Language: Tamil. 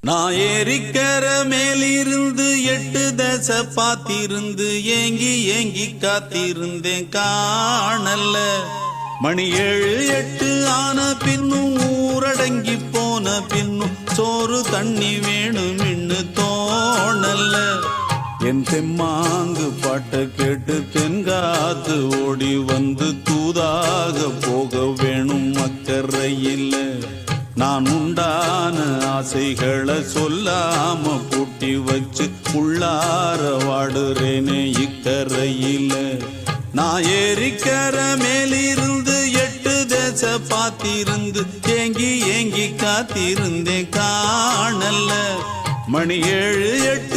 நான் ஏரிக்கர மேலிருந்து 8 தசை பாத்திருந்து ஏங்கி ஏங்கி காத்திருந்தேன் காணல்ல. மணி 7 8 ஆன பின்னும் ஊரடங்கி போன பின்னும் சோறு தண்ணி வேணும் இன்னு தோணல்ல. என் தெம்மாங்கு பாட்ட கேட்டு தென்காத்து ஓடி வந்து தூதாக போக வேணும் அக்கறையில். நான் உண்டான ஆசைகளை சொல்லாம பூட்டி வச்சு உள்ளார வாடுறேனே இக்கரையில. நான் ஏரிக்கர மேலிருந்து 8 தசை பாத்திருந்து ஏங்கி ஏங்கி காத்திருந்தேன் காணல்ல. மணி 7 8